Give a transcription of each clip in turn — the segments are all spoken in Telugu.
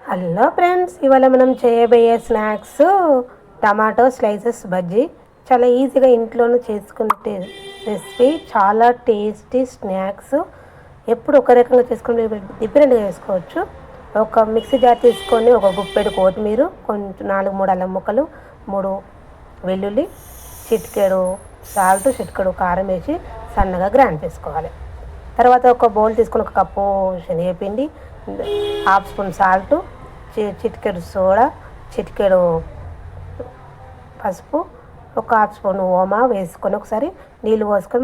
హలో ఫ్రెండ్స్, ఇవాళ మనం చేయబోయే స్నాక్స్ టమాటో స్లైసెస్ బజ్జీ. చాలా ఈజీగా ఇంట్లోనే చేసుకునే రెసిపీ. చాలా టేస్టీ స్నాక్స్. ఎప్పుడు ఒక రకంగా చేసుకుని డిఫరెంట్గా చేసుకోవచ్చు. ఒక మిక్సీ జార్ తీసుకొని ఒక గుప్పెడు కొత్తిమీర, కొంచెం 4-3 అల్లం ముక్కలు, 3 వెల్లుల్లి, చిటికెడు సాల్ట్, చిటికెడు కారం వేసి సన్నగా గ్రైండ్ చేసుకోవాలి. తర్వాత ఒక బౌల్ తీసుకొని ఒక కప్పు శనగపిండి, 1/2 స్పూన్ సాల్ట్, చిటికెడు సోడా, చిటికెడు పసుపు, ఒక 1/2 స్పూన్ ఓమా వేసుకొని ఒకసారి నీళ్ళు పోసుకొని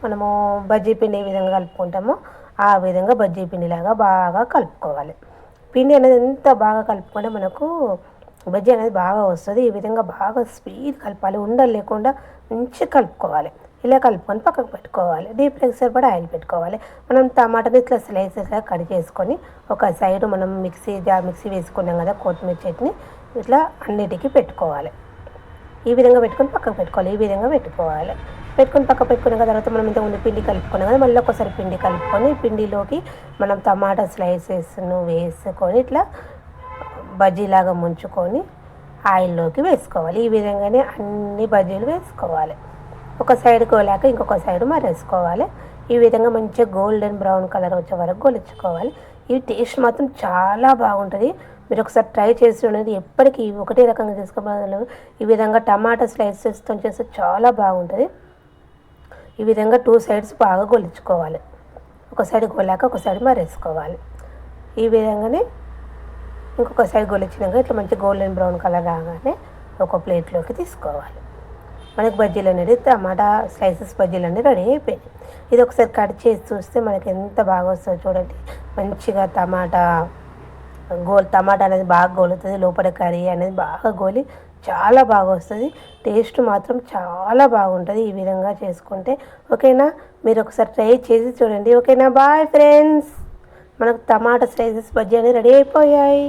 మనము బజ్జీ పిండి ఏ విధంగా కలుపుకుంటామో ఆ విధంగా బజ్జీ పిండిలాగా బాగా కలుపుకోవాలి. పిండి అనేది ఎంత బాగా కలుపుకుంటే మనకు బజ్జీ అనేది బాగా వస్తుంది. ఈ విధంగా బాగా స్పీడ్ కలపాలి, ఉండలు లేకుండా మంచిగా కలుపుకోవాలి. ఇలా కలుపుకొని పక్కకు పెట్టుకోవాలి. డీప్ ఫ్రైకి సరిపడా ఆయిల్ పెట్టుకోవాలి. మనం టమాటాని ఇట్లా స్లైసెస్గా కట్ చేసుకొని ఒక సైడు మనం మిక్సీ వేసుకున్నాం కదా కొత్తిమీర చట్నీ, ఇట్లా అన్నిటికీ పెట్టుకోవాలి. ఈ విధంగా పెట్టుకొని పక్కకు పెట్టుకోవాలి. ఈ విధంగా పెట్టుకొని పక్కకు పెట్టుకున్న తర్వాత మనం ఇంతకుముందు పిండి కలుపుకున్నాం కదా, మళ్ళీ ఒకసారి పిండి కలుపుకొని పిండిలోకి మనం టమాటా స్లైసెస్ను వేసుకొని ఇట్లా బజ్జీలాగా ముంచుకొని ఆయిల్లోకి వేసుకోవాలి. ఈ విధంగానే అన్ని బజ్జీలు వేసుకోవాలి. ఒక సైడ్ గోలాక ఇంకొక సైడ్ మరేసుకోవాలి. ఈ విధంగా మంచిగా గోల్డెన్ బ్రౌన్ కలర్ వచ్చే వరకు గొలుచుకోవాలి. ఈ టేస్ట్ మాత్రం చాలా బాగుంటుంది. మీరు ఒకసారి ట్రై చేసి ఉండేది. ఎప్పటికీ ఒకటే రకంగా చేసుకోవాలి. ఈ విధంగా టమాటా స్లైసెస్తో చేస్తే చాలా బాగుంటుంది. ఈ విధంగా 2 సైడ్స్ బాగా గొలుచుకోవాలి. ఒక సైడ్ గోలాక ఒక సైడ్ మరేసుకోవాలి. ఈ విధంగానే ఇంకొక సైడ్ గొలిచినాక ఇట్లా మంచి గోల్డెన్ బ్రౌన్ కలర్ రాగానే ఒక ప్లేట్లోకి తీసుకోవాలి. మనకి బజ్జీలు అనేది టమాటా స్లైసెస్ బజ్జీలు అనేది రెడీ అయిపోయింది. ఇది ఒకసారి కట్ చేసి చూస్తే మనకి ఎంత బాగా వస్తుందో చూడండి. మంచిగా టమాటా అనేది బాగా గోలుతుంది. లోపల కర్రీ అనేది బాగా గోలి చాలా బాగా వస్తుంది. టేస్ట్ మాత్రం చాలా బాగుంటుంది ఈ విధంగా చేసుకుంటే. ఓకేనా, మీరు ఒకసారి ట్రై చేసి చూడండి. ఓకేనా, బాయ్ ఫ్రెండ్స్. మనకు టమాటా స్లైసెస్ బజ్జీ అనేది రెడీ అయిపోయాయి.